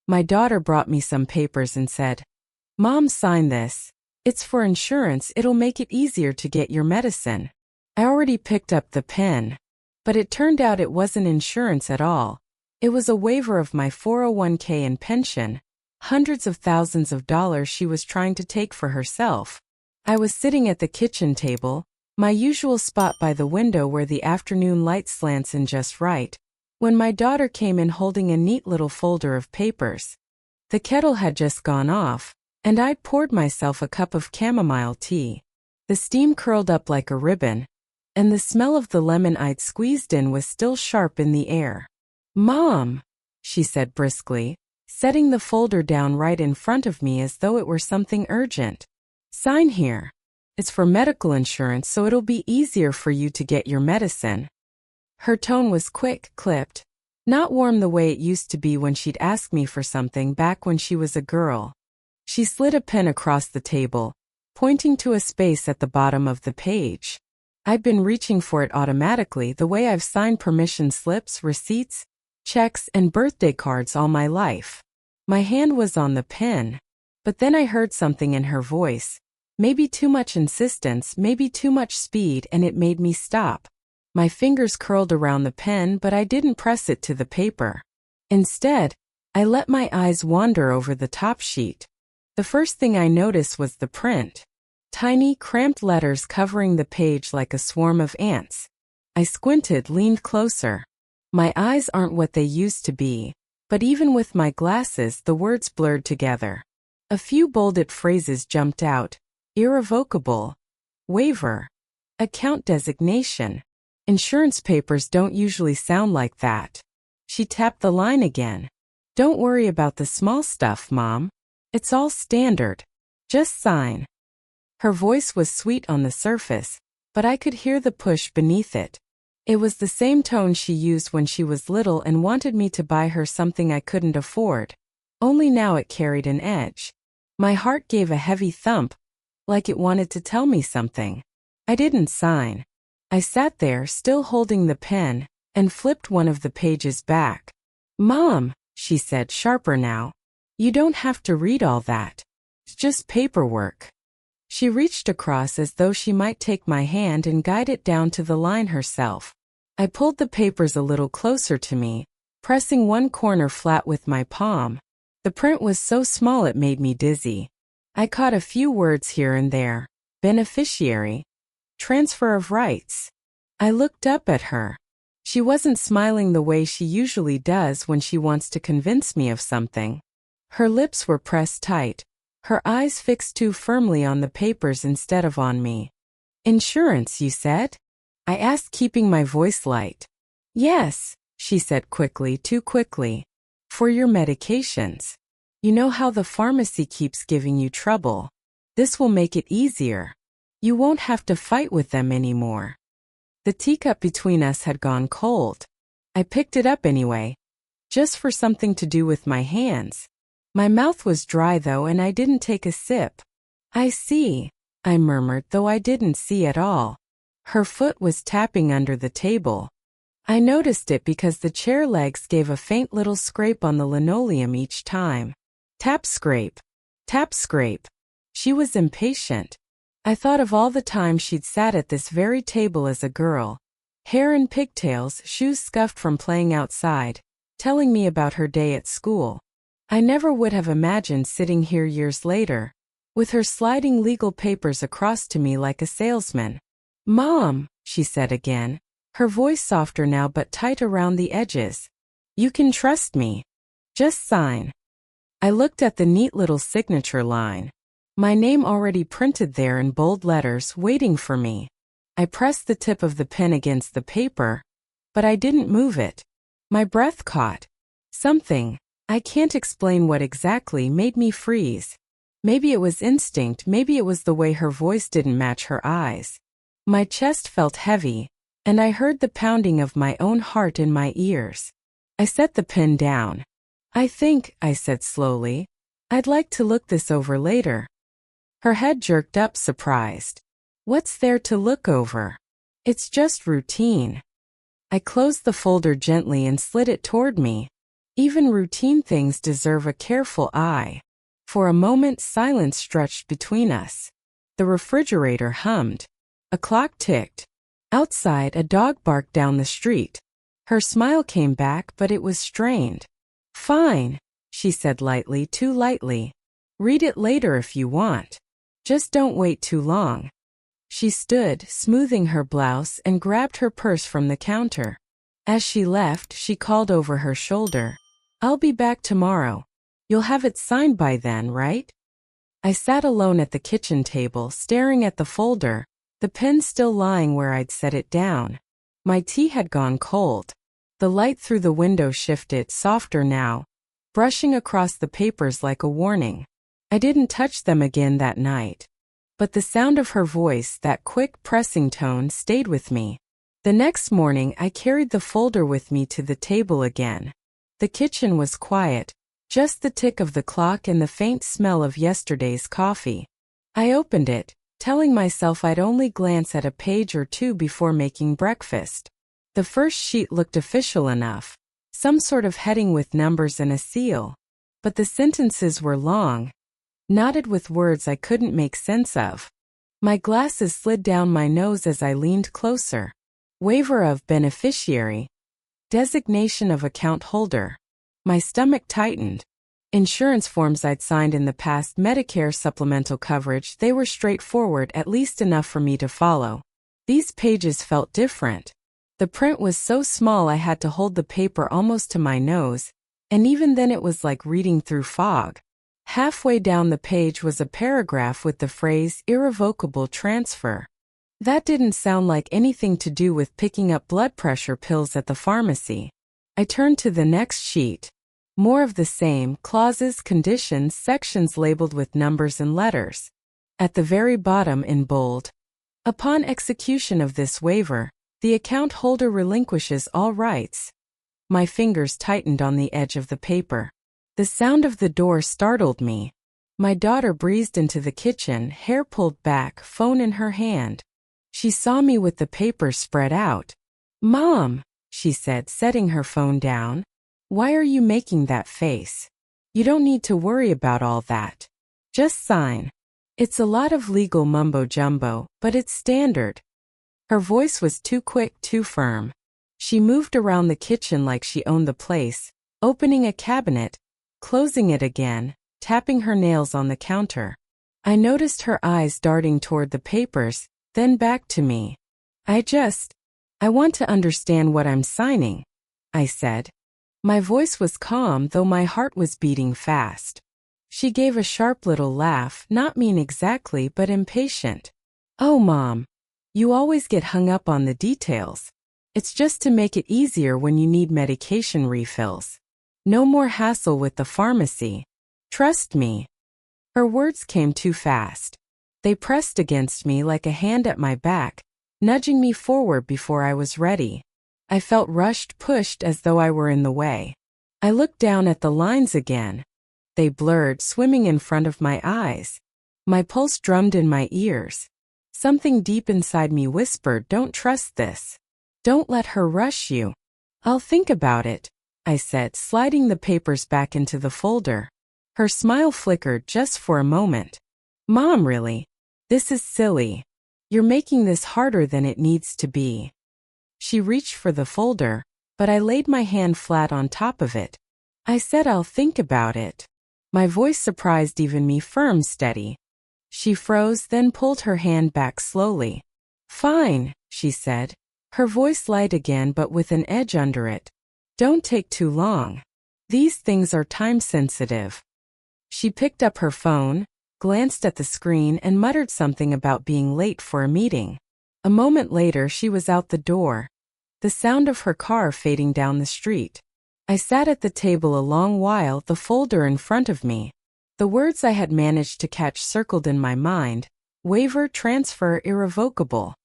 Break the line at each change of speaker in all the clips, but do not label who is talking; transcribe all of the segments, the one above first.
My daughter brought me some papers and said, "Mom, sign this. It's for insurance, it'll make it easier to get your medicine." I already picked up the pen, but it turned out it wasn't insurance at all. It was a waiver of my 401k and pension, hundreds of thousands of dollars she was trying to take for herself. I was sitting at the kitchen table, my usual spot by the window where the afternoon light slants in just right, when my daughter came in holding a neat little folder of papers. The kettle had just gone off, and I'd poured myself a cup of chamomile tea. The steam curled up like a ribbon, and the smell of the lemon I'd squeezed in was still sharp in the air. "Mom," she said briskly, setting the folder down right in front of me as though it were something urgent. "Sign here. It's for medical insurance, so it'll be easier for you to get your medicine." Her tone was quick, clipped, not warm the way it used to be when she'd ask me for something back when she was a girl. She slid a pen across the table, pointing to a space at the bottom of the page. I'd been reaching for it automatically the way I've signed permission slips, receipts, checks, and birthday cards all my life. My hand was on the pen, but then I heard something in her voice, maybe too much insistence, maybe too much speed, and it made me stop. My fingers curled around the pen, but I didn't press it to the paper. Instead, I let my eyes wander over the top sheet. The first thing I noticed was the print. Tiny, cramped letters covering the page like a swarm of ants. I squinted, leaned closer. My eyes aren't what they used to be, but even with my glasses, the words blurred together. A few bolded phrases jumped out. Irrevocable. Waiver. Account designation. Insurance papers don't usually sound like that. She tapped the line again. "Don't worry about the small stuff, Mom. It's all standard. Just sign." Her voice was sweet on the surface, but I could hear the push beneath it. It was the same tone she used when she was little and wanted me to buy her something I couldn't afford. Only now it carried an edge. My heart gave a heavy thump, like it wanted to tell me something. I didn't sign. I sat there, still holding the pen, and flipped one of the pages back. "Mom," she said, sharper now, "you don't have to read all that. It's just paperwork." She reached across as though she might take my hand and guide it down to the line herself. I pulled the papers a little closer to me, pressing one corner flat with my palm. The print was so small it made me dizzy. I caught a few words here and there. Beneficiary. Transfer of rights. I looked up at her. She wasn't smiling the way she usually does when she wants to convince me of something. Her lips were pressed tight, her eyes fixed too firmly on the papers instead of on me. "Insurance, you said?" I asked, keeping my voice light. "Yes," she said quickly, too quickly. "For your medications. You know how the pharmacy keeps giving you trouble. This will make it easier. You won't have to fight with them anymore." The teacup between us had gone cold. I picked it up anyway, just for something to do with my hands. My mouth was dry though, and I didn't take a sip. "I see," I murmured, though I didn't see at all. Her foot was tapping under the table. I noticed it because the chair legs gave a faint little scrape on the linoleum each time. Tap scrape. Tap scrape. She was impatient. I thought of all the time she'd sat at this very table as a girl. Hair in pigtails, shoes scuffed from playing outside, telling me about her day at school. I never would have imagined sitting here years later, with her sliding legal papers across to me like a salesman. "Mom," she said again, her voice softer now but tight around the edges. "You can trust me. Just sign." I looked at the neat little signature line. My name already printed there in bold letters, waiting for me. I pressed the tip of the pen against the paper, but I didn't move it. My breath caught. Something, I can't explain what exactly, made me freeze. Maybe it was instinct, maybe it was the way her voice didn't match her eyes. My chest felt heavy, and I heard the pounding of my own heart in my ears. I set the pen down. I think," I said slowly, "I'd like to look this over later." Her head jerked up, surprised. "What's there to look over? It's just routine." I closed the folder gently and slid it toward me. Even routine things deserve a careful eye. For a moment, silence stretched between us. The refrigerator hummed. A clock ticked. Outside, a dog barked down the street. Her smile came back, but it was strained. "Fine," she said lightly, too lightly. "Read it later if you want. Just don't wait too long." She stood, smoothing her blouse, and grabbed her purse from the counter. As she left, she called over her shoulder, "I'll be back tomorrow. You'll have it signed by then, right?" I sat alone at the kitchen table, staring at the folder, the pen still lying where I'd set it down. My tea had gone cold. The light through the window shifted, softer now, brushing across the papers like a warning. I didn't touch them again that night. But the sound of her voice, that quick, pressing tone, stayed with me. The next morning, I carried the folder with me to the table again. The kitchen was quiet, just the tick of the clock and the faint smell of yesterday's coffee. I opened it, telling myself I'd only glance at a page or two before making breakfast. The first sheet looked official enough, some sort of heading with numbers and a seal. But the sentences were long, knotted with words I couldn't make sense of. My glasses slid down my nose as I leaned closer. Waiver of beneficiary. Designation of account holder. My stomach tightened. Insurance forms I'd signed in the past, Medicare supplemental coverage, they were straightforward, at least enough for me to follow. These pages felt different. The print was so small I had to hold the paper almost to my nose, and even then it was like reading through fog. Halfway down the page was a paragraph with the phrase, "irrevocable transfer." That didn't sound like anything to do with picking up blood pressure pills at the pharmacy. I turned to the next sheet. More of the same, clauses, conditions, sections labeled with numbers and letters. At the very bottom in bold, "Upon execution of this waiver, the account holder relinquishes all rights." My fingers tightened on the edge of the paper. The sound of the door startled me. My daughter breezed into the kitchen, hair pulled back, phone in her hand. She saw me with the paper spread out. "Mom," she said, setting her phone down, "why are you making that face? You don't need to worry about all that. Just sign. It's a lot of legal mumbo-jumbo, but it's standard." Her voice was too quick, too firm. She moved around the kitchen like she owned the place, opening a cabinet, closing it again, tapping her nails on the counter. I noticed her eyes darting toward the papers, then back to me. I want to understand what I'm signing," I said. My voice was calm, though my heart was beating fast. She gave a sharp little laugh, not mean exactly, but impatient. "Oh, Mom, you always get hung up on the details. It's just to make it easier when you need medication refills. No more hassle with the pharmacy. Trust me." Her words came too fast. They pressed against me like a hand at my back, nudging me forward before I was ready. I felt rushed, pushed as though I were in the way. I looked down at the lines again. They blurred, swimming in front of my eyes. My pulse drummed in my ears. Something deep inside me whispered, "Don't trust this. Don't let her rush you." "I'll think about it," I said, sliding the papers back into the folder. Her smile flickered just for a moment. "Mom, really? This is silly. You're making this harder than it needs to be." She reached for the folder, but I laid my hand flat on top of it. I said, "I'll think about it." My voice surprised even me, firm, steady. She froze, then pulled her hand back slowly. "Fine," she said, her voice light again but with an edge under it. "Don't take too long. These things are time-sensitive." She picked up her phone, glanced at the screen, and muttered something about being late for a meeting. A moment later, she was out the door, the sound of her car fading down the street. I sat at the table a long while, the folder in front of me. The words I had managed to catch circled in my mind: waiver, transfer, irrevocable.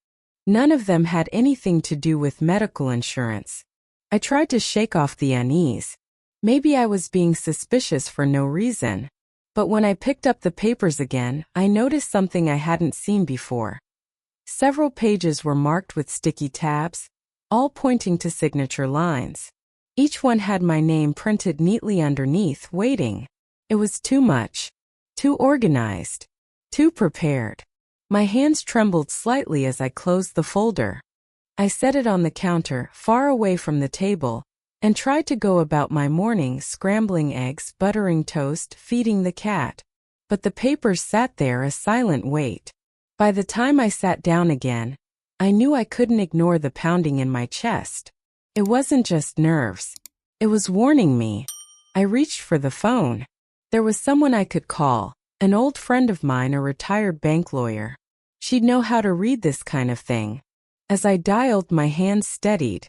None of them had anything to do with medical insurance. I tried to shake off the unease. Maybe I was being suspicious for no reason. But when I picked up the papers again, I noticed something I hadn't seen before. Several pages were marked with sticky tabs, all pointing to signature lines. Each one had my name printed neatly underneath, waiting. It was too much. Too organized. Too prepared. My hands trembled slightly as I closed the folder. I set it on the counter, far away from the table, and tried to go about my morning, scrambling eggs, buttering toast, feeding the cat. But the papers sat there, a silent weight. By the time I sat down again, I knew I couldn't ignore the pounding in my chest. It wasn't just nerves. It was warning me. I reached for the phone. There was someone I could call, an old friend of mine, a retired bank lawyer. She'd know how to read this kind of thing. As I dialed, my hands steadied.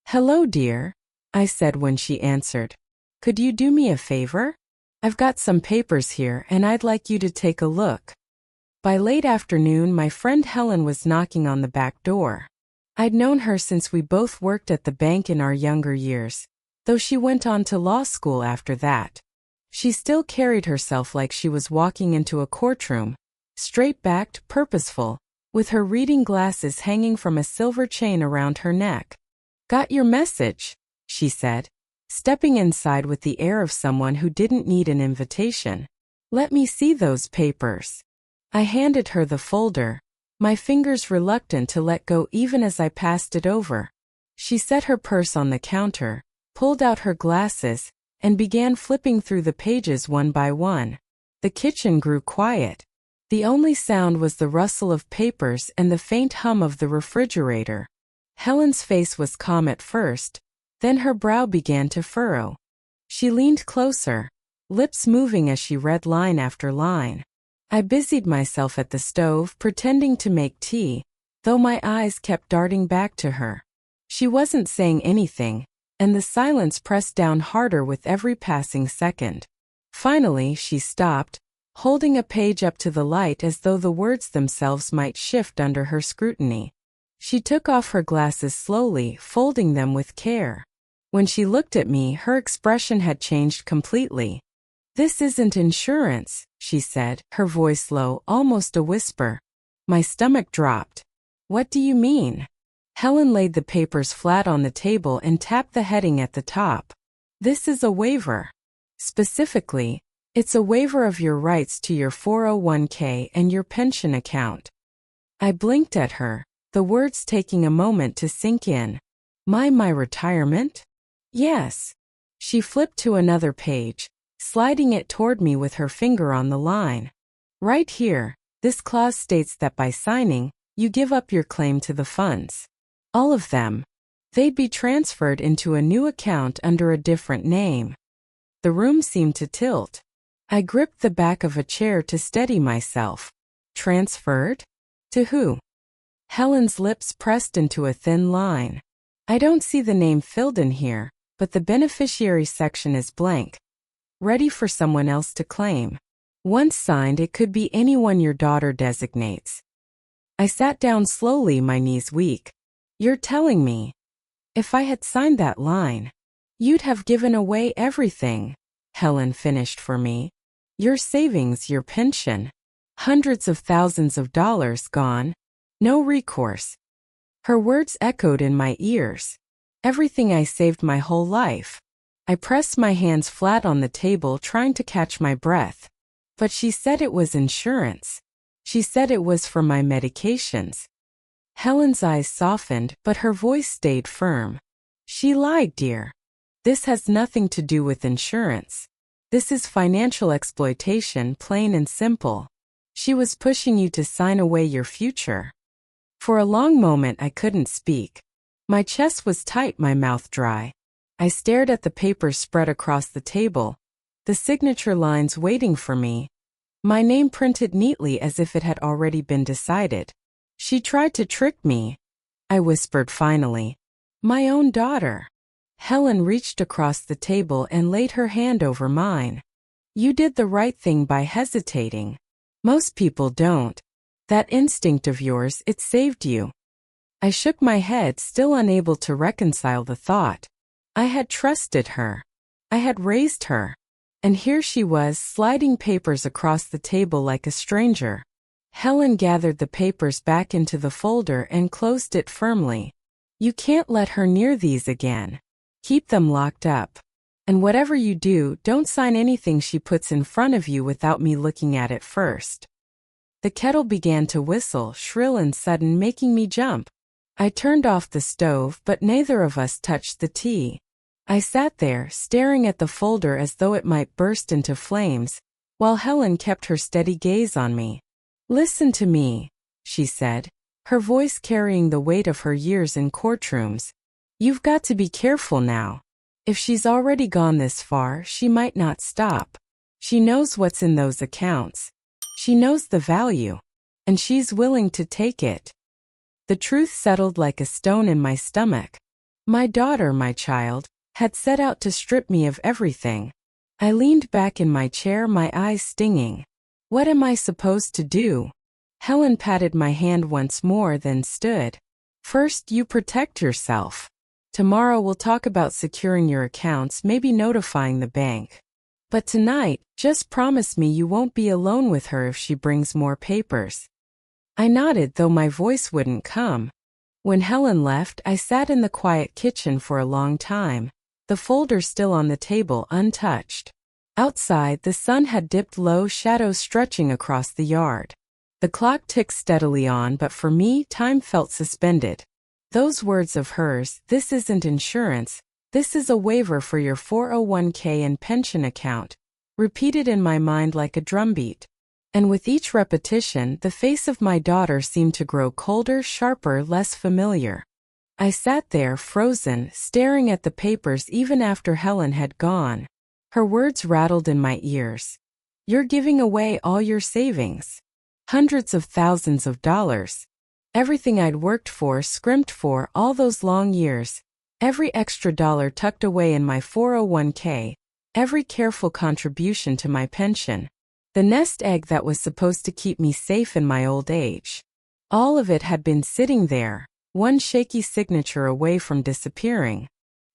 "Hello, dear," I said when she answered. "Could you do me a favor? I've got some papers here and I'd like you to take a look." By late afternoon, my friend Helen was knocking on the back door. I'd known her since we both worked at the bank in our younger years, though she went on to law school after that. She still carried herself like she was walking into a courtroom, straight-backed, purposeful, with her reading glasses hanging from a silver chain around her neck. "Got your message," she said, stepping inside with the air of someone who didn't need an invitation. "Let me see those papers." I handed her the folder, my fingers reluctant to let go even as I passed it over. She set her purse on the counter, pulled out her glasses, and began flipping through the pages one by one. The kitchen grew quiet. The only sound was the rustle of papers and the faint hum of the refrigerator. Helen's face was calm at first, then her brow began to furrow. She leaned closer, lips moving as she read line after line. I busied myself at the stove, pretending to make tea, though my eyes kept darting back to her. She wasn't saying anything, and the silence pressed down harder with every passing second. Finally, she stopped, holding a page up to the light as though the words themselves might shift under her scrutiny. She took off her glasses slowly, folding them with care. When she looked at me, her expression had changed completely. "This isn't insurance," she said, her voice low, almost a whisper. My stomach dropped. "What do you mean?" Helen laid the papers flat on the table and tapped the heading at the top. "This is a waiver. Specifically, it's a waiver of your rights to your 401k and your pension account." I blinked at her, the words taking a moment to sink in. My retirement? Yes. She flipped to another page, sliding it toward me with her finger on the line. "Right here, this clause states that by signing, you give up your claim to the funds. All of them. They'd be transferred into a new account under a different name." The room seemed to tilt. I gripped the back of a chair to steady myself. "Transferred? To who?" Helen's lips pressed into a thin line. "I don't see the name filled in here, but the beneficiary section is blank. Ready for someone else to claim. Once signed, it could be anyone your daughter designates." I sat down slowly, my knees weak. "You're telling me, if I had signed that line, you'd have given away everything," Helen finished for me. "Your savings, your pension. Hundreds of thousands of dollars gone. No recourse." Her words echoed in my ears. Everything I saved my whole life. I pressed my hands flat on the table, trying to catch my breath. But she said it was insurance. She said it was for my medications. Helen's eyes softened, but her voice stayed firm. "She lied, dear. This has nothing to do with insurance. This is financial exploitation, plain and simple. She was pushing you to sign away your future." For a long moment I couldn't speak. My chest was tight, my mouth dry. I stared at the papers spread across the table, the signature lines waiting for me, my name printed neatly as if it had already been decided. "She tried to trick me," I whispered finally. "My own daughter." Helen reached across the table and laid her hand over mine. "You did the right thing by hesitating. Most people don't. That instinct of yours, it saved you." I shook my head, still unable to reconcile the thought. I had trusted her. I had raised her. And here she was, sliding papers across the table like a stranger. Helen gathered the papers back into the folder and closed it firmly. "You can't let her near these again." Keep them locked up. And whatever you do, don't sign anything she puts in front of you without me looking at it first." The kettle began to whistle, shrill and sudden, making me jump. I turned off the stove, but neither of us touched the tea. I sat there, staring at the folder as though it might burst into flames, while Helen kept her steady gaze on me. "Listen to me," she said, her voice carrying the weight of her years in courtrooms. "You've got to be careful now. If she's already gone this far, she might not stop. She knows what's in those accounts. She knows the value. And she's willing to take it." The truth settled like a stone in my stomach. My daughter, my child, had set out to strip me of everything. I leaned back in my chair, my eyes stinging. What am I supposed to do? Helen patted my hand once more, then stood. "First, you protect yourself. Tomorrow we'll talk about securing your accounts, maybe notifying the bank. But tonight, just promise me you won't be alone with her if she brings more papers." I nodded, though my voice wouldn't come. When Helen left, I sat in the quiet kitchen for a long time, the folder still on the table, untouched. Outside, the sun had dipped low, shadows stretching across the yard. The clock ticked steadily on, but for me, time felt suspended. Those words of hers, "This isn't insurance, this is a waiver for your 401k and pension account," repeated in my mind like a drumbeat. And with each repetition, the face of my daughter seemed to grow colder, sharper, less familiar. I sat there, frozen, staring at the papers even after Helen had gone. Her words rattled in my ears. "You're giving away all your savings. Hundreds of thousands of dollars. Everything I'd worked for, scrimped for, all those long years. Every extra dollar tucked away in my 401k. Every careful contribution to my pension. The nest egg that was supposed to keep me safe in my old age. All of it had been sitting there, one shaky signature away from disappearing."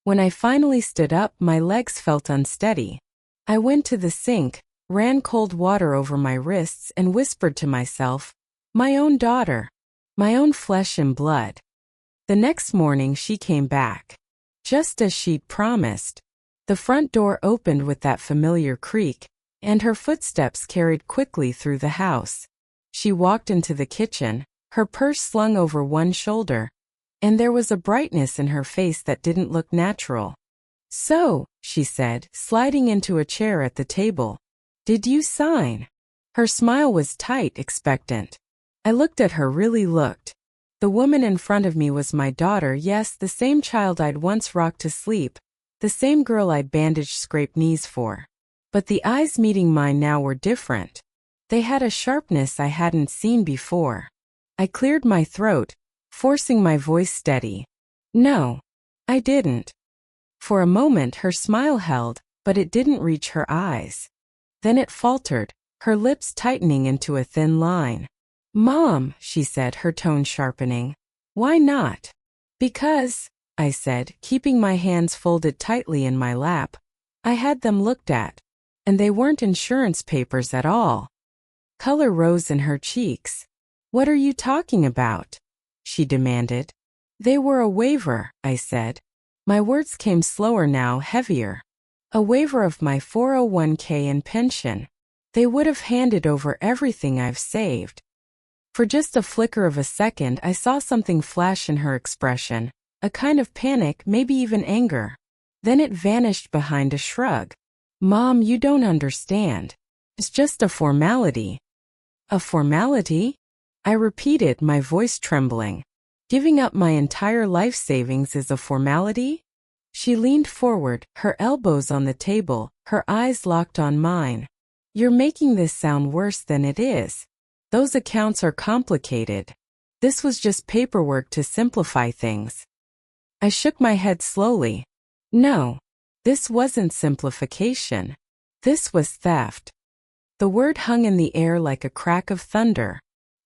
When I finally stood up, my legs felt unsteady. I went to the sink, ran cold water over my wrists, and whispered to myself, "My own daughter. My own flesh and blood." The next morning she came back. Just as she'd promised. The front door opened with that familiar creak, and her footsteps carried quickly through the house. She walked into the kitchen, her purse slung over one shoulder, and there was a brightness in her face that didn't look natural. "So," she said, sliding into a chair at the table, "did you sign?" Her smile was tight, expectant. I looked at her, really looked. The woman in front of me was my daughter, yes, the same child I'd once rocked to sleep, the same girl I'd bandaged scraped knees for. But the eyes meeting mine now were different. They had a sharpness I hadn't seen before. I cleared my throat, forcing my voice steady. "No, I didn't." For a moment her smile held, but it didn't reach her eyes. Then it faltered, her lips tightening into a thin line. "Mom," she said, her tone sharpening. "Why not?" "Because," I said, keeping my hands folded tightly in my lap. I had them looked at. And they weren't insurance papers at all. Color rose in her cheeks. "What are you talking about?" she demanded. "They were a waiver," I said. My words came slower now, heavier. "A waiver of my 401k and pension. They would have handed over everything I've saved." For just a flicker of a second, I saw something flash in her expression, a kind of panic, maybe even anger. Then it vanished behind a shrug. "Mom, you don't understand. It's just a formality." "A formality?" I repeated, my voice trembling. "Giving up my entire life savings is a formality?" She leaned forward, her elbows on the table, her eyes locked on mine. "You're making this sound worse than it is. Those accounts are complicated. This was just paperwork to simplify things." I shook my head slowly. No, this wasn't simplification. This was theft. The word hung in the air like a crack of thunder.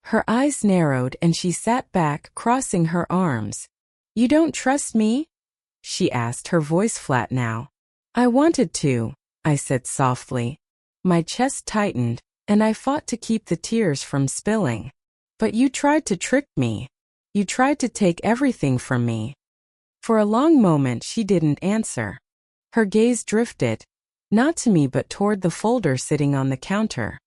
Her eyes narrowed and she sat back, crossing her arms. "You don't trust me?" she asked, her voice flat now. "I wanted to," I said softly. My chest tightened, and I fought to keep the tears from spilling. "But you tried to trick me. You tried to take everything from me." For a long moment she didn't answer. Her gaze drifted, not to me but toward the folder sitting on the counter.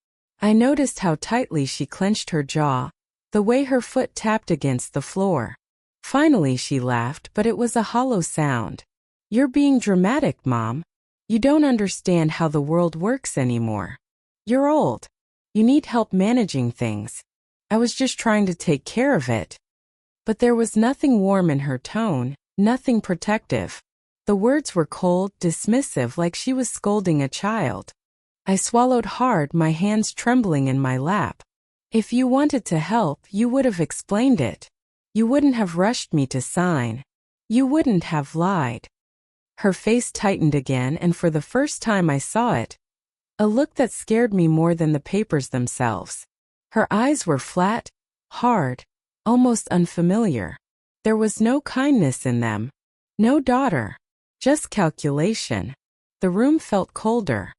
I noticed how tightly she clenched her jaw, the way her foot tapped against the floor. Finally she laughed, but it was a hollow sound. "You're being dramatic, Mom. You don't understand how the world works anymore. You're old. You need help managing things. I was just trying to take care of it." But there was nothing warm in her tone, nothing protective. The words were cold, dismissive, like she was scolding a child. I swallowed hard, my hands trembling in my lap. "If you wanted to help, you would have explained it. You wouldn't have rushed me to sign. You wouldn't have lied." Her face tightened again, and for the first time I saw it. A look that scared me more than the papers themselves. Her eyes were flat, hard, almost unfamiliar. There was no kindness in them. No daughter. Just calculation. The room felt colder.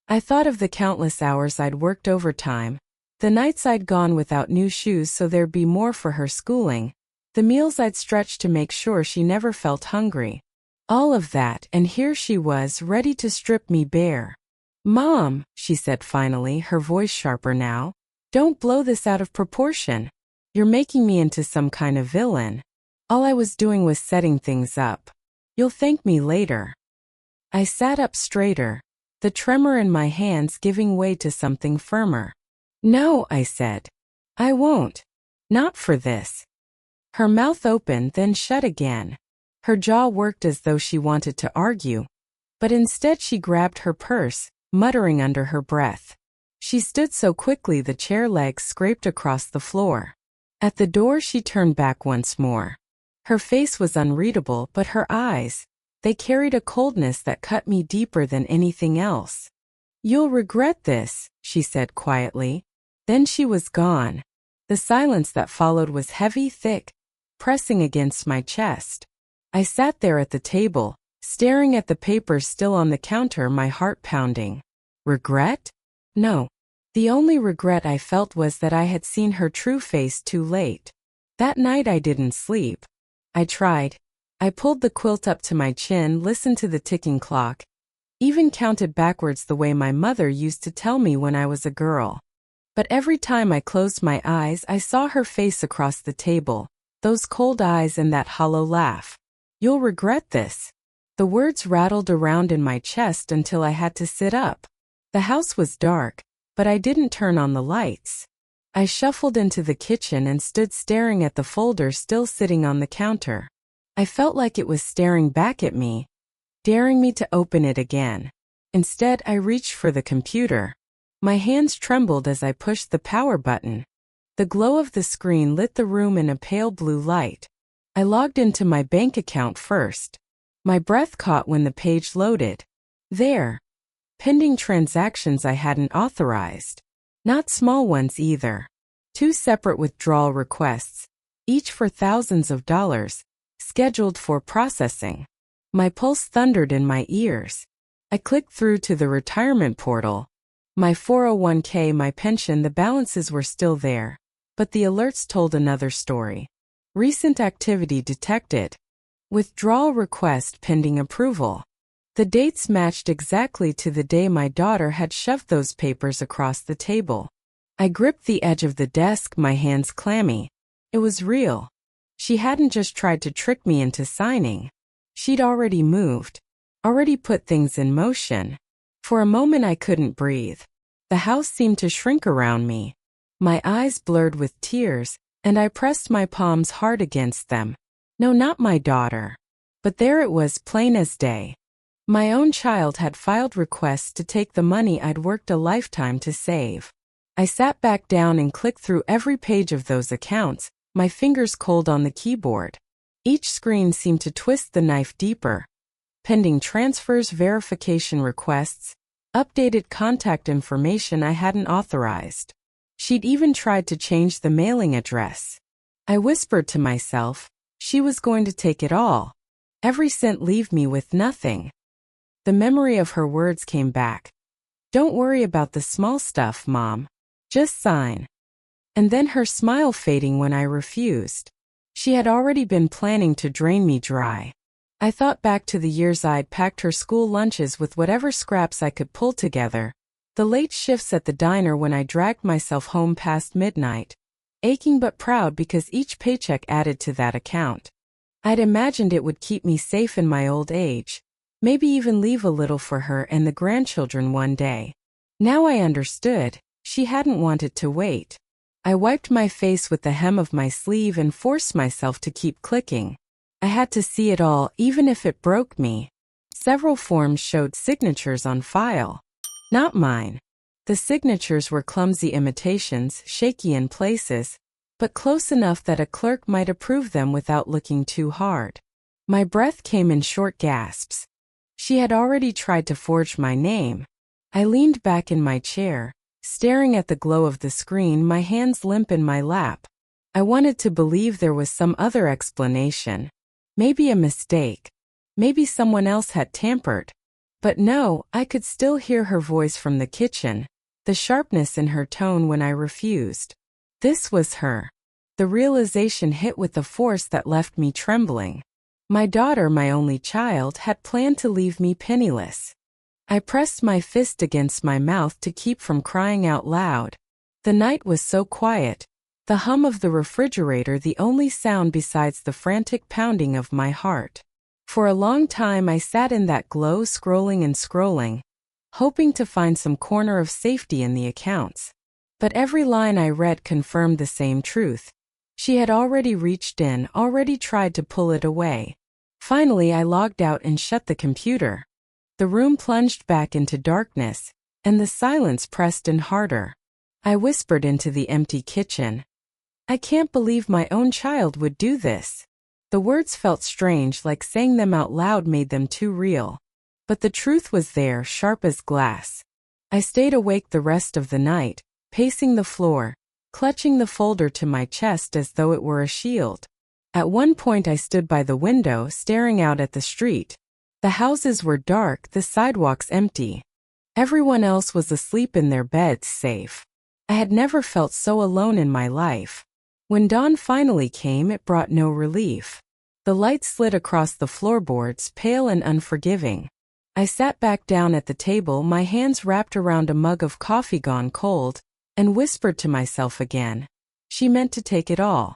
I thought of the countless hours I'd worked overtime, the nights I'd gone without new shoes so there'd be more for her schooling, the meals I'd stretched to make sure she never felt hungry. All of that, and here she was, ready to strip me bare. "Mom," she said finally, her voice sharper now, "don't blow this out of proportion. You're making me into some kind of villain. All I was doing was setting things up. You'll thank me later." I sat up straighter, the tremor in my hands giving way to something firmer. "No," I said. "I won't. Not for this." Her mouth opened, then shut again. Her jaw worked as though she wanted to argue, but instead she grabbed her purse, muttering under her breath. She stood so quickly the chair legs scraped across the floor. At the door she turned back once more. Her face was unreadable, but her eyes, they carried a coldness that cut me deeper than anything else. "You'll regret this," she said quietly. Then she was gone. The silence that followed was heavy, thick, pressing against my chest. I sat there at the table, staring at the papers still on the counter, my heart pounding. Regret? No. The only regret I felt was that I had seen her true face too late. That night I didn't sleep. I tried. I pulled the quilt up to my chin, listened to the ticking clock, even counted backwards the way my mother used to tell me when I was a girl. But every time I closed my eyes, I saw her face across the table, those cold eyes and that hollow laugh. "You'll regret this." The words rattled around in my chest until I had to sit up. The house was dark, but I didn't turn on the lights. I shuffled into the kitchen and stood staring at the folder still sitting on the counter. I felt like it was staring back at me, daring me to open it again. Instead, I reached for the computer. My hands trembled as I pushed the power button. The glow of the screen lit the room in a pale blue light. I logged into my bank account first. My breath caught when the page loaded. There. Pending transactions I hadn't authorized. Not small ones either. 2 separate withdrawal requests, each for thousands of dollars, scheduled for processing. My pulse thundered in my ears. I clicked through to the retirement portal. My 401k, my pension, the balances were still there. But the alerts told another story. Recent activity detected. Withdrawal request pending approval. The dates matched exactly to the day my daughter had shoved those papers across the table. I gripped the edge of the desk, my hands clammy. It was real. She hadn't just tried to trick me into signing. She'd already moved. Already put things in motion. For a moment I couldn't breathe. The house seemed to shrink around me. My eyes blurred with tears, and I pressed my palms hard against them. No, not my daughter. But there it was, plain as day. My own child had filed requests to take the money I'd worked a lifetime to save. I sat back down and clicked through every page of those accounts, my fingers cold on the keyboard. Each screen seemed to twist the knife deeper. Pending transfers, verification requests, updated contact information I hadn't authorized. She'd even tried to change the mailing address. I whispered to myself, she was going to take it all. Every cent, leave me with nothing. The memory of her words came back. "Don't worry about the small stuff, Mom. Just sign." And then her smile fading when I refused. She had already been planning to drain me dry. I thought back to the years I'd packed her school lunches with whatever scraps I could pull together, the late shifts at the diner when I dragged myself home past midnight, aching but proud because each paycheck added to that account. I'd imagined it would keep me safe in my old age, maybe even leave a little for her and the grandchildren one day. Now I understood, she hadn't wanted to wait. I wiped my face with the hem of my sleeve and forced myself to keep clicking. I had to see it all, even if it broke me. Several forms showed signatures on file. Not mine. The signatures were clumsy imitations, shaky in places, but close enough that a clerk might approve them without looking too hard. My breath came in short gasps. She had already tried to forge my name. I leaned back in my chair, staring at the glow of the screen, my hands limp in my lap. I wanted to believe there was some other explanation. Maybe a mistake. Maybe someone else had tampered. But no, I could still hear her voice from the kitchen, the sharpness in her tone when I refused. This was her. The realization hit with a force that left me trembling. My daughter, my only child, had planned to leave me penniless. I pressed my fist against my mouth to keep from crying out loud. The night was so quiet. The hum of the refrigerator the only sound besides the frantic pounding of my heart. For a long time I sat in that glow, scrolling and scrolling, hoping to find some corner of safety in the accounts. But every line I read confirmed the same truth. She had already reached in, already tried to pull it away. Finally I logged out and shut the computer. The room plunged back into darkness, and the silence pressed in harder. I whispered into the empty kitchen. I can't believe my own child would do this. The words felt strange, like saying them out loud made them too real. But the truth was there, sharp as glass. I stayed awake the rest of the night, pacing the floor, clutching the folder to my chest as though it were a shield. At one point I stood by the window, staring out at the street. The houses were dark, the sidewalks empty. Everyone else was asleep in their beds, safe. I had never felt so alone in my life. When dawn finally came, it brought no relief. The light slid across the floorboards, pale and unforgiving. I sat back down at the table, my hands wrapped around a mug of coffee gone cold, and whispered to myself again. She meant to take it all.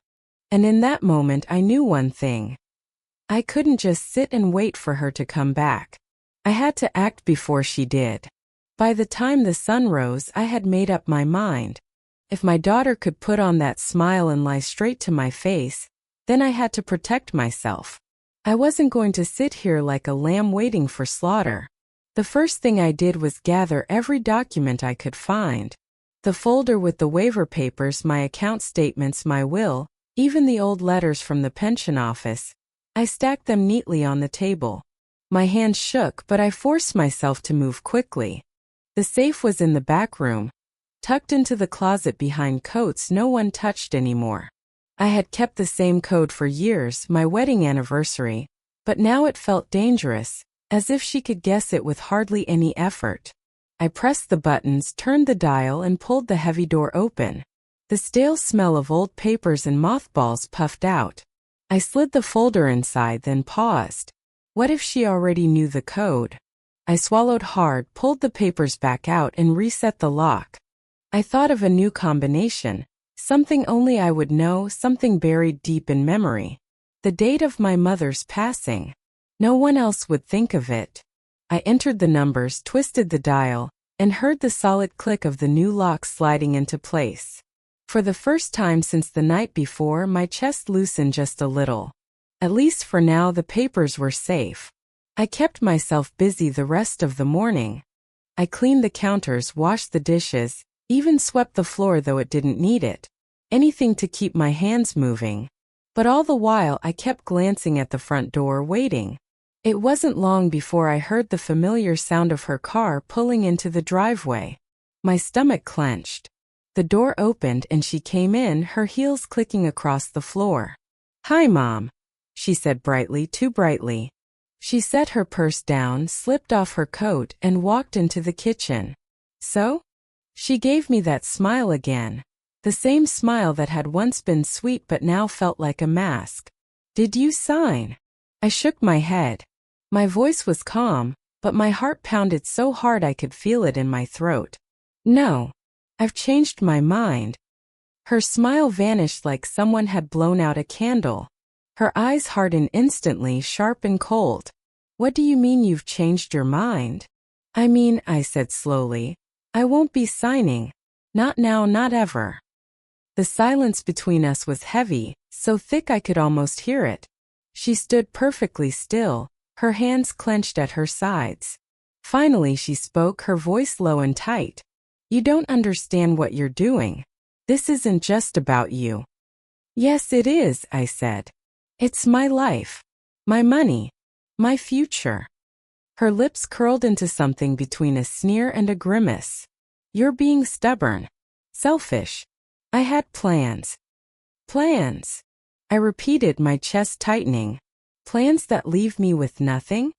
And in that moment I knew one thing. I couldn't just sit and wait for her to come back. I had to act before she did. By the time the sun rose, I had made up my mind. If my daughter could put on that smile and lie straight to my face, then I had to protect myself. I wasn't going to sit here like a lamb waiting for slaughter. The first thing I did was gather every document I could find. The folder with the waiver papers, my account statements, my will, even the old letters from the pension office. I stacked them neatly on the table. My hands shook, but I forced myself to move quickly. The safe was in the back room, tucked into the closet behind coats no one touched anymore. I had kept the same code for years, my wedding anniversary, but now it felt dangerous, as if she could guess it with hardly any effort. I pressed the buttons, turned the dial, and pulled the heavy door open. The stale smell of old papers and mothballs puffed out. I slid the folder inside, then paused. What if she already knew the code? I swallowed hard, pulled the papers back out, and reset the lock. I thought of a new combination, something only I would know, something buried deep in memory. The date of my mother's passing. No one else would think of it. I entered the numbers, twisted the dial, and heard the solid click of the new lock sliding into place. For the first time since the night before, my chest loosened just a little. At least for now, the papers were safe. I kept myself busy the rest of the morning. I cleaned the counters, washed the dishes, even swept the floor though it didn't need it. Anything to keep my hands moving. But all the while I kept glancing at the front door, waiting. It wasn't long before I heard the familiar sound of her car pulling into the driveway. My stomach clenched. The door opened and she came in, her heels clicking across the floor. "Hi, Mom," she said brightly, too brightly. She set her purse down, slipped off her coat, and walked into the kitchen. "So?" She gave me that smile again. The same smile that had once been sweet but now felt like a mask. "Did you sign?" I shook my head. My voice was calm, but my heart pounded so hard I could feel it in my throat. No. I've changed my mind. Her smile vanished like someone had blown out a candle. Her eyes hardened instantly, sharp and cold. What do you mean you've changed your mind? I mean, I said slowly, I won't be signing. Not now, not ever. The silence between us was heavy, so thick I could almost hear it. She stood perfectly still, her hands clenched at her sides. Finally she spoke, her voice low and tight. You don't understand what you're doing. This isn't just about you. Yes, it is, I said. It's my life, my money, my future. Her lips curled into something between a sneer and a grimace. You're being stubborn, selfish. I had plans. Plans. I repeated, my chest tightening. Plans that leave me with nothing?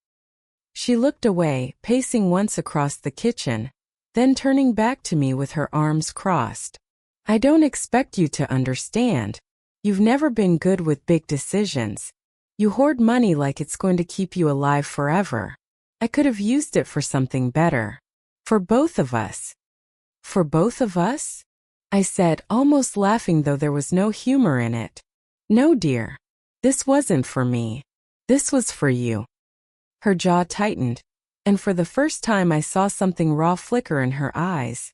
She looked away, pacing once across the kitchen, then turning back to me with her arms crossed. I don't expect you to understand. You've never been good with big decisions. You hoard money like it's going to keep you alive forever. I could have used it for something better. For both of us. For both of us? I said, almost laughing, though there was no humor in it. No, dear. This wasn't for me. This was for you. Her jaw tightened, and for the first time I saw something raw flicker in her eyes.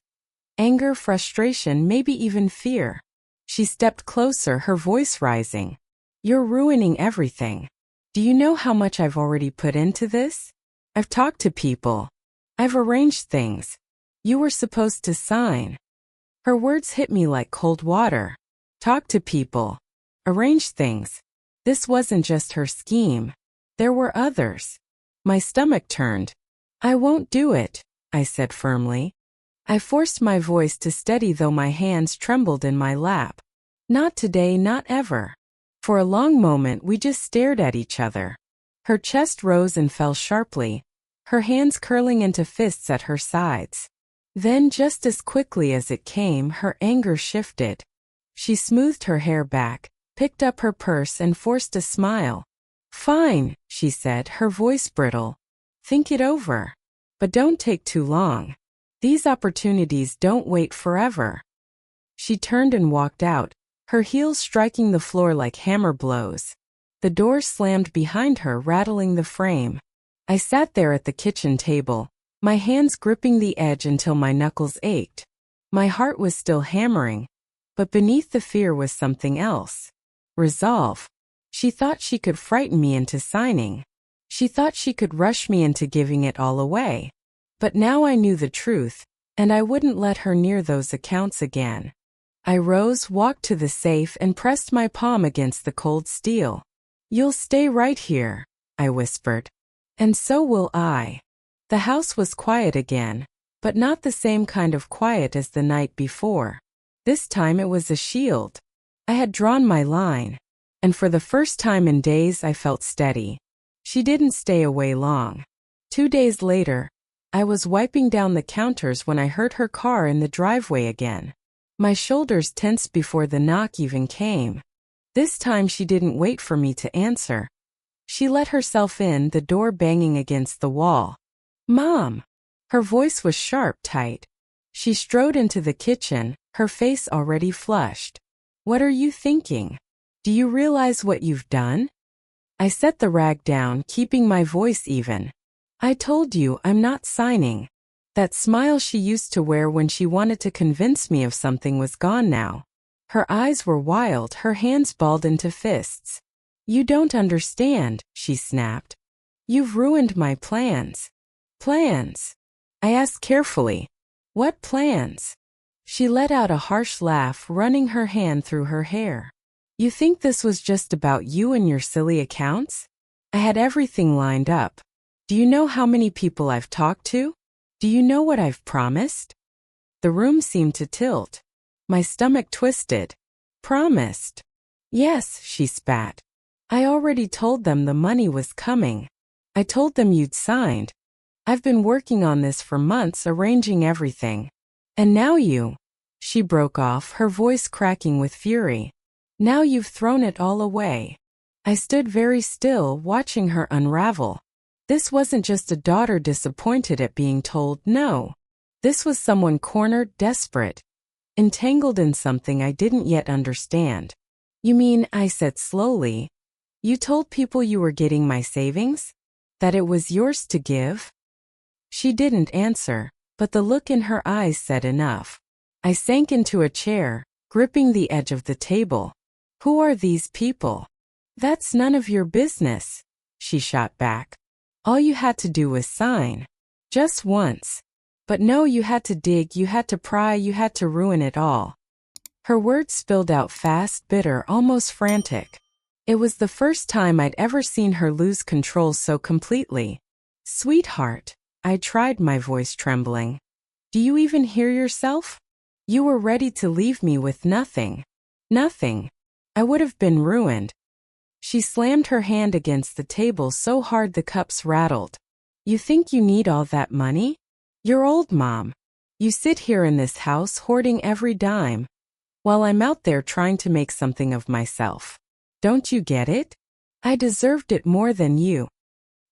Anger, frustration, maybe even fear. She stepped closer, her voice rising. You're ruining everything. Do you know how much I've already put into this? I've talked to people. I've arranged things. You were supposed to sign. Her words hit me like cold water. Talk to people. Arrange things. This wasn't just her scheme. There were others. My stomach turned. I won't do it, I said firmly. I forced my voice to steady, though my hands trembled in my lap. Not today, not ever. For a long moment we just stared at each other. Her chest rose and fell sharply, her hands curling into fists at her sides. Then, just as quickly as it came, her anger shifted. She smoothed her hair back, picked up her purse and forced a smile. Fine, she said, her voice brittle. Think it over. But don't take too long. These opportunities don't wait forever. She turned and walked out, her heels striking the floor like hammer blows. The door slammed behind her, rattling the frame. I sat there at the kitchen table, my hands gripping the edge until my knuckles ached. My heart was still hammering, but beneath the fear was something else. Resolve. She thought she could frighten me into signing. She thought she could rush me into giving it all away. But now I knew the truth, and I wouldn't let her near those accounts again. I rose, walked to the safe, and pressed my palm against the cold steel. You'll stay right here, I whispered. And so will I. The house was quiet again, but not the same kind of quiet as the night before. This time it was a shield. I had drawn my line, and for the first time in days I felt steady. She didn't stay away long. 2 days later, I was wiping down the counters when I heard her car in the driveway again. My shoulders tensed before the knock even came. This time she didn't wait for me to answer. She let herself in, the door banging against the wall. Mom! Her voice was sharp, tight. She strode into the kitchen, her face already flushed. What are you thinking? Do you realize what you've done? I set the rag down, keeping my voice even. I told you I'm not signing. That smile she used to wear when she wanted to convince me of something was gone now. Her eyes were wild, her hands balled into fists. You don't understand, she snapped. You've ruined my plans. Plans? I asked carefully. What plans? She let out a harsh laugh, running her hand through her hair. You think this was just about you and your silly accounts? I had everything lined up. Do you know how many people I've talked to? Do you know what I've promised? The room seemed to tilt. My stomach twisted. Promised? Yes, she spat. I already told them the money was coming. I told them you'd signed. I've been working on this for months, arranging everything. And now you... She broke off, her voice cracking with fury. Now you've thrown it all away. I stood very still, watching her unravel. This wasn't just a daughter disappointed at being told no. This was someone cornered, desperate, entangled in something I didn't yet understand. You mean, I said slowly, you told people you were getting my savings? That it was yours to give? She didn't answer, but the look in her eyes said enough. I sank into a chair, gripping the edge of the table. Who are these people? That's none of your business, she shot back. All you had to do was sign. Just once. But no, you had to dig, you had to pry, you had to ruin it all. Her words spilled out fast, bitter, almost frantic. It was the first time I'd ever seen her lose control so completely. Sweetheart, I tried, my voice trembling. Do you even hear yourself? You were ready to leave me with nothing. Nothing. I would have been ruined. She slammed her hand against the table so hard the cups rattled. You think you need all that money? You're old, Mom. You sit here in this house hoarding every dime, while I'm out there trying to make something of myself. Don't you get it? I deserved it more than you.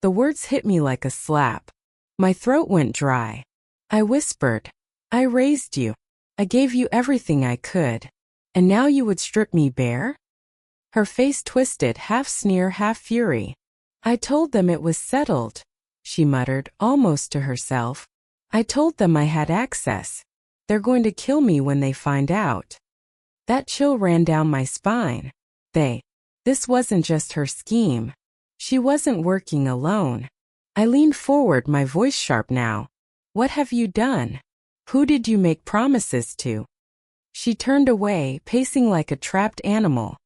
The words hit me like a slap. My throat went dry. I whispered, I raised you. I gave you everything I could. And now you would strip me bare? Her face twisted, half sneer, half fury. I told them it was settled, she muttered, almost to herself. I told them I had access. They're going to kill me when they find out. That chill ran down my spine. This wasn't just her scheme. She wasn't working alone. I leaned forward, my voice sharp now. What have you done? Who did you make promises to? She turned away, pacing like a trapped animal.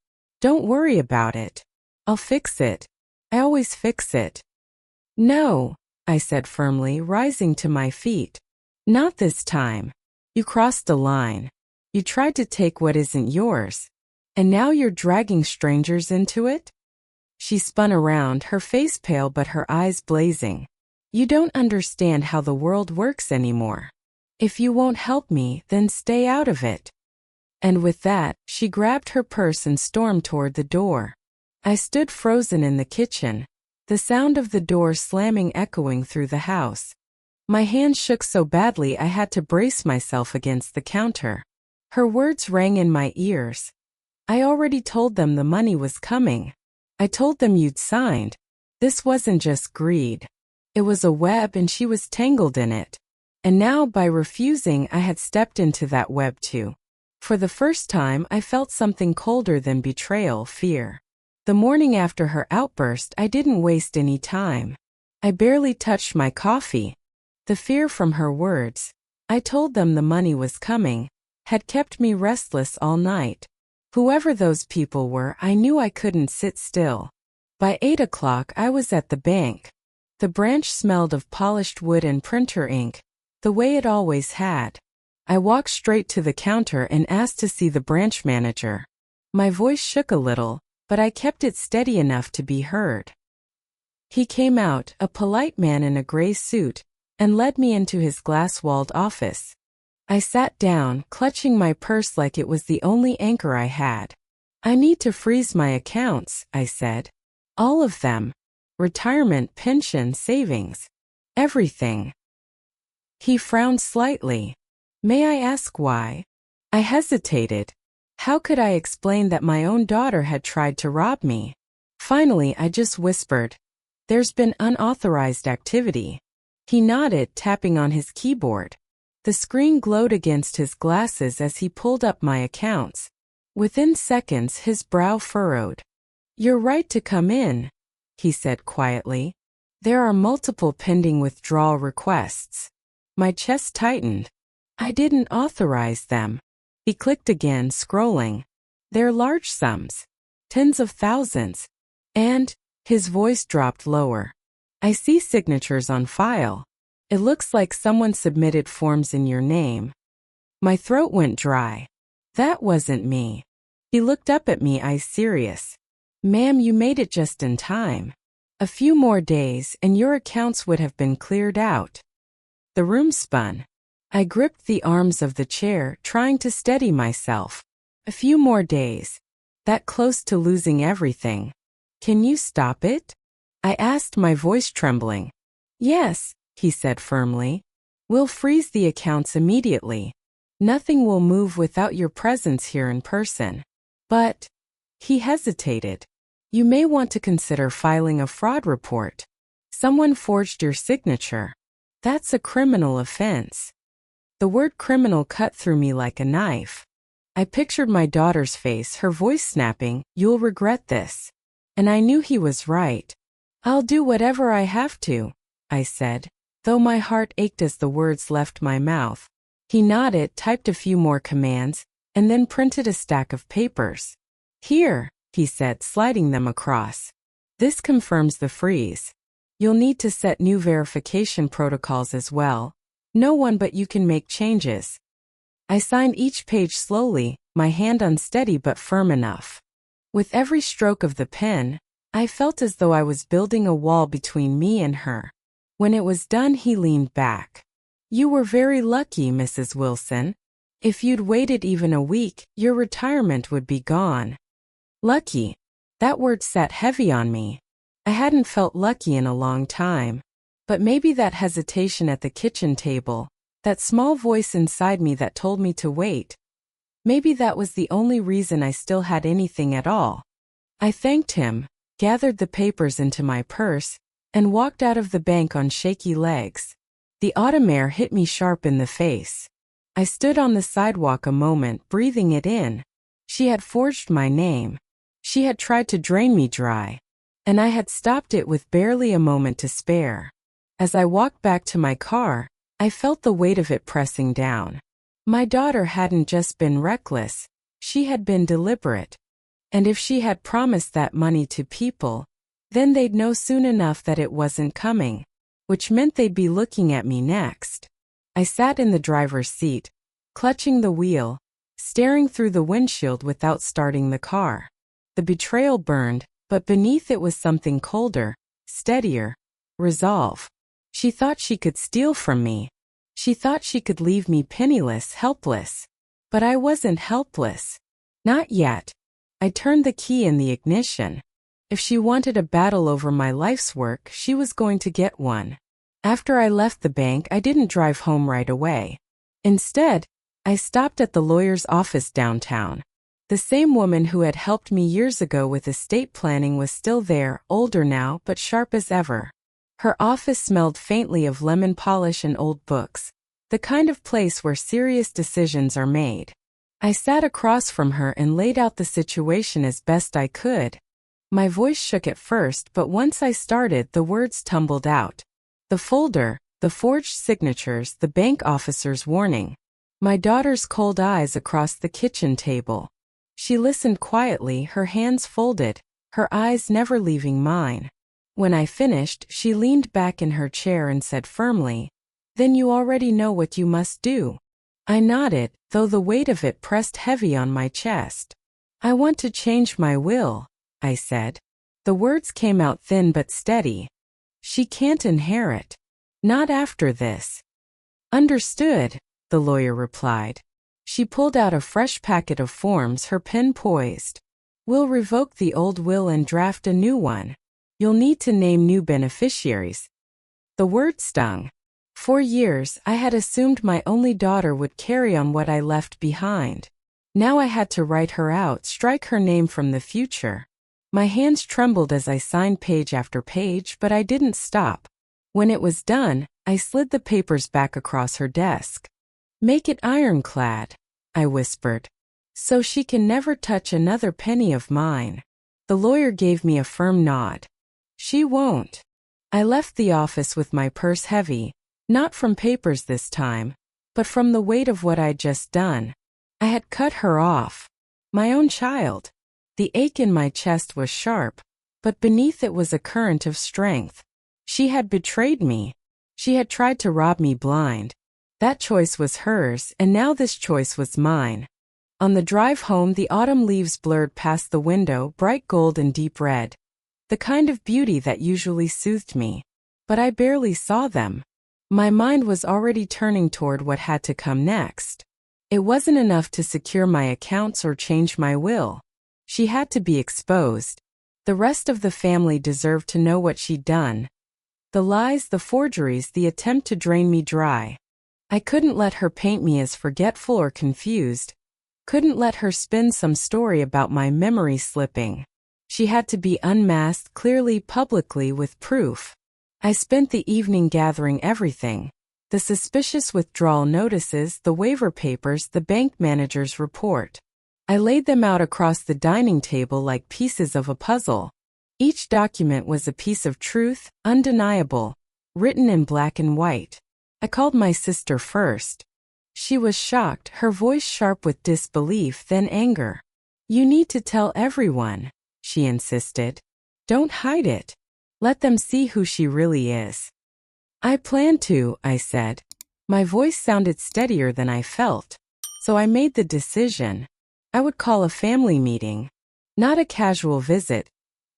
Don't worry about it. I'll fix it. I always fix it. No, I said firmly, rising to my feet. Not this time. You crossed a line. You tried to take what isn't yours. And now you're dragging strangers into it? She spun around, her face pale but her eyes blazing. You don't understand how the world works anymore. If you won't help me, then stay out of it. And with that, she grabbed her purse and stormed toward the door. I stood frozen in the kitchen, the sound of the door slamming echoing through the house. My hands shook so badly I had to brace myself against the counter. Her words rang in my ears. I already told them the money was coming. I told them you'd signed. This wasn't just greed. It was a web and she was tangled in it. And now, by refusing, I had stepped into that web too. For the first time, I felt something colder than betrayal, fear. The morning after her outburst, I didn't waste any time. I barely touched my coffee. The fear from her words, I told them the money was coming, had kept me restless all night. Whoever those people were, I knew I couldn't sit still. By 8 o'clock, I was at the bank. The branch smelled of polished wood and printer ink, the way it always had. I walked straight to the counter and asked to see the branch manager. My voice shook a little, but I kept it steady enough to be heard. He came out, a polite man in a gray suit, and led me into his glass-walled office. I sat down, clutching my purse like it was the only anchor I had. I need to freeze my accounts, I said. All of them. Retirement, pension, savings. Everything. He frowned slightly. May I ask why? I hesitated. How could I explain that my own daughter had tried to rob me? Finally, I just whispered, There's been unauthorized activity. He nodded, tapping on his keyboard. The screen glowed against his glasses as he pulled up my accounts. Within seconds, his brow furrowed. You're right to come in, he said quietly. There are multiple pending withdrawal requests. My chest tightened. I didn't authorize them. He clicked again, scrolling. They're large sums. Tens of thousands. And, his voice dropped lower. I see signatures on file. It looks like someone submitted forms in your name. My throat went dry. That wasn't me. He looked up at me, eyes serious. Ma'am, you made it just in time. A few more days and your accounts would have been cleared out. The room spun. I gripped the arms of the chair, trying to steady myself. A few more days. That close to losing everything. Can you stop it? I asked, my voice trembling. Yes, he said firmly. We'll freeze the accounts immediately. Nothing will move without your presence here in person. But, he hesitated. You may want to consider filing a fraud report. Someone forged your signature. That's a criminal offense. The word criminal cut through me like a knife. I pictured my daughter's face, her voice snapping, "You'll regret this." And I knew he was right. I'll do whatever I have to, I said, though my heart ached as the words left my mouth. He nodded, typed a few more commands, and then printed a stack of papers. Here, he said, sliding them across. This confirms the freeze. You'll need to set new verification protocols as well. No one but you can make changes. I signed each page slowly, my hand unsteady but firm enough. With every stroke of the pen, I felt as though I was building a wall between me and her. When it was done, he leaned back. You were very lucky, Mrs. Wilson. If you'd waited even a week, your retirement would be gone. Lucky. That word sat heavy on me. I hadn't felt lucky in a long time. But maybe that hesitation at the kitchen table, that small voice inside me that told me to wait, maybe that was the only reason I still had anything at all. I thanked him, gathered the papers into my purse, and walked out of the bank on shaky legs. The autumn air hit me sharp in the face. I stood on the sidewalk a moment, breathing it in. She had forged my name. She had tried to drain me dry. And I had stopped it with barely a moment to spare. As I walked back to my car, I felt the weight of it pressing down. My daughter hadn't just been reckless, she had been deliberate. And if she had promised that money to people, then they'd know soon enough that it wasn't coming, which meant they'd be looking at me next. I sat in the driver's seat, clutching the wheel, staring through the windshield without starting the car. The betrayal burned, but beneath it was something colder, steadier, resolve. She thought she could steal from me. She thought she could leave me penniless, helpless. But I wasn't helpless. Not yet. I turned the key in the ignition. If she wanted a battle over my life's work, she was going to get one. After I left the bank, I didn't drive home right away. Instead, I stopped at the lawyer's office downtown. The same woman who had helped me years ago with estate planning was still there, older now, but sharp as ever. Her office smelled faintly of lemon polish and old books, the kind of place where serious decisions are made. I sat across from her and laid out the situation as best I could. My voice shook at first, but once I started, the words tumbled out. The folder, the forged signatures, the bank officer's warning. My daughter's cold eyes across the kitchen table. She listened quietly, her hands folded, her eyes never leaving mine. When I finished, she leaned back in her chair and said firmly, "Then you already know what you must do." I nodded, though the weight of it pressed heavy on my chest. "I want to change my will," I said. The words came out thin but steady. "She can't inherit. Not after this." "Understood," the lawyer replied. She pulled out a fresh packet of forms, her pen poised. "We'll revoke the old will and draft a new one. You'll need to name new beneficiaries." The word stung. For years, I had assumed my only daughter would carry on what I left behind. Now I had to write her out, strike her name from the future. My hands trembled as I signed page after page, but I didn't stop. When it was done, I slid the papers back across her desk. "Make it ironclad," I whispered, "so she can never touch another penny of mine." The lawyer gave me a firm nod. "She won't." I left the office with my purse heavy, not from papers this time, but from the weight of what I'd just done. I had cut her off. My own child. The ache in my chest was sharp, but beneath it was a current of strength. She had betrayed me. She had tried to rob me blind. That choice was hers, and now this choice was mine. On the drive home, the autumn leaves blurred past the window, bright gold and deep red. The kind of beauty that usually soothed me. But I barely saw them. My mind was already turning toward what had to come next. It wasn't enough to secure my accounts or change my will. She had to be exposed. The rest of the family deserved to know what she'd done. The lies, the forgeries, the attempt to drain me dry. I couldn't let her paint me as forgetful or confused. Couldn't let her spin some story about my memory slipping. She had to be unmasked clearly, publicly, with proof. I spent the evening gathering everything. The suspicious withdrawal notices, the waiver papers, the bank manager's report. I laid them out across the dining table like pieces of a puzzle. Each document was a piece of truth, undeniable, written in black and white. I called my sister first. She was shocked, her voice sharp with disbelief, then anger. "You need to tell everyone," she insisted. "Don't hide it. Let them see who she really is." "I plan to," I said. My voice sounded steadier than I felt. So I made the decision. I would call a family meeting. Not a casual visit.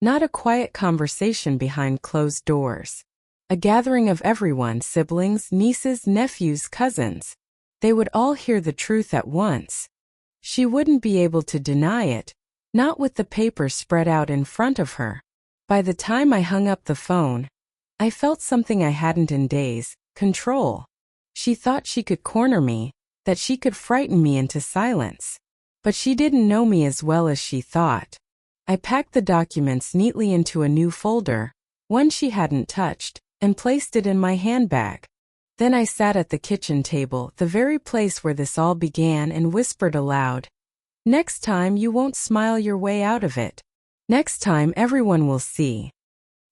Not a quiet conversation behind closed doors. A gathering of everyone, siblings, nieces, nephews, cousins. They would all hear the truth at once. She wouldn't be able to deny it, not with the papers spread out in front of her. By the time I hung up the phone, I felt something I hadn't in days: control. She thought she could corner me, that she could frighten me into silence. But she didn't know me as well as she thought. I packed the documents neatly into a new folder, one she hadn't touched, and placed it in my handbag. Then I sat at the kitchen table, the very place where this all began, and whispered aloud, "Next time you won't smile your way out of it. Next time everyone will see."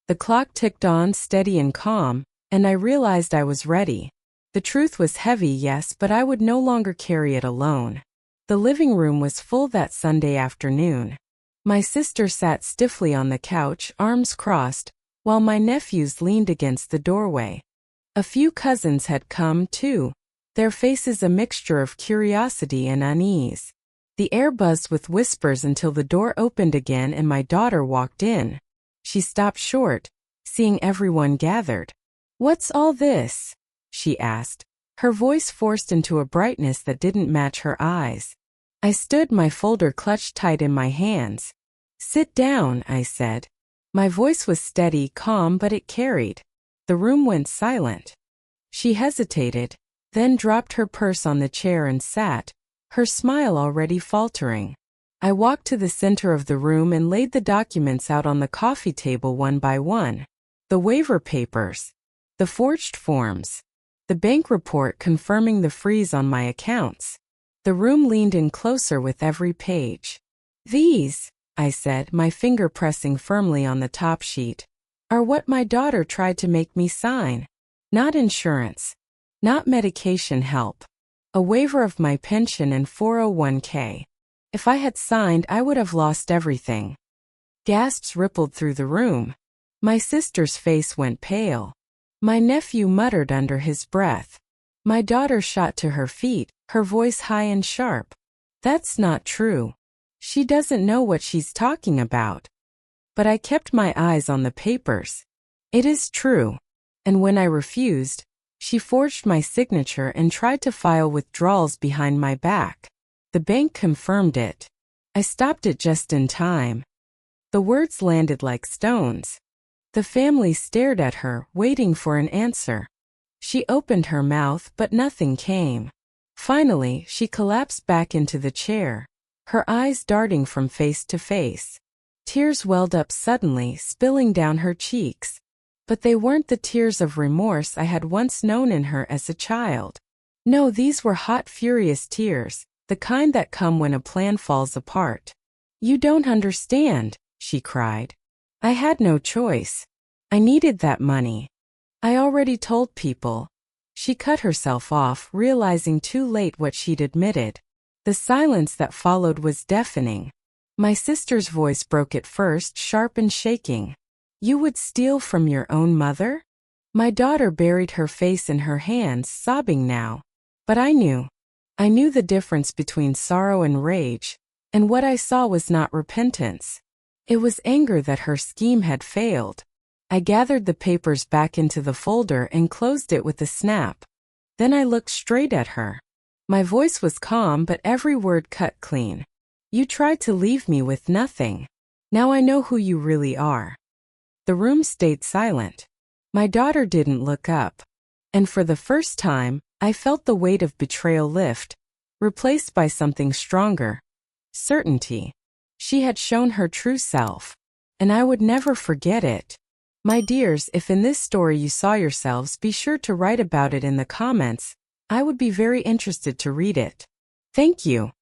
The clock ticked on, steady and calm, and I realized I was ready. The truth was heavy, yes, but I would no longer carry it alone. The living room was full that Sunday afternoon. My sister sat stiffly on the couch, arms crossed, while my nephews leaned against the doorway. A few cousins had come, too, their faces a mixture of curiosity and unease. The air buzzed with whispers until the door opened again and my daughter walked in. She stopped short, seeing everyone gathered. "What's all this?" she asked, her voice forced into a brightness that didn't match her eyes. I stood, my folder clutched tight in my hands. "Sit down," I said. My voice was steady, calm, but it carried. The room went silent. She hesitated, then dropped her purse on the chair and sat, her smile already faltering. I walked to the center of the room and laid the documents out on the coffee table one by one. The waiver papers, the forged forms, the bank report confirming the freeze on my accounts. The room leaned in closer with every page. "These," I said, my finger pressing firmly on the top sheet, "are what my daughter tried to make me sign. Not insurance. Not medication help. A waiver of my pension and 401k. If I had signed, I would have lost everything." Gasps rippled through the room. My sister's face went pale. My nephew muttered under his breath. My daughter shot to her feet, her voice high and sharp. "That's not true. She doesn't know what she's talking about." But I kept my eyes on the papers. "It is true." And when I refused, she forged my signature and tried to file withdrawals behind my back. The bank confirmed it. I stopped it just in time. The words landed like stones. The family stared at her, waiting for an answer. She opened her mouth, but nothing came. Finally, she collapsed back into the chair, her eyes darting from face to face. Tears welled up suddenly, spilling down her cheeks. But they weren't the tears of remorse I had once known in her as a child. No, these were hot, furious tears, the kind that come when a plan falls apart. "You don't understand," she cried. "I had no choice. I needed that money. I already told people." She cut herself off, realizing too late what she'd admitted. The silence that followed was deafening. My sister's voice broke at first, sharp and shaking. "You would steal from your own mother?" My daughter buried her face in her hands, sobbing now. But I knew. I knew the difference between sorrow and rage, and what I saw was not repentance. It was anger that her scheme had failed. I gathered the papers back into the folder and closed it with a snap. Then I looked straight at her. My voice was calm, but every word cut clean. "You tried to leave me with nothing. Now I know who you really are." The room stayed silent. My daughter didn't look up. And for the first time, I felt the weight of betrayal lift, replaced by something stronger. Certainty. She had shown her true self, and I would never forget it. My dears, if in this story you saw yourselves, be sure to write about it in the comments. I would be very interested to read it. Thank you.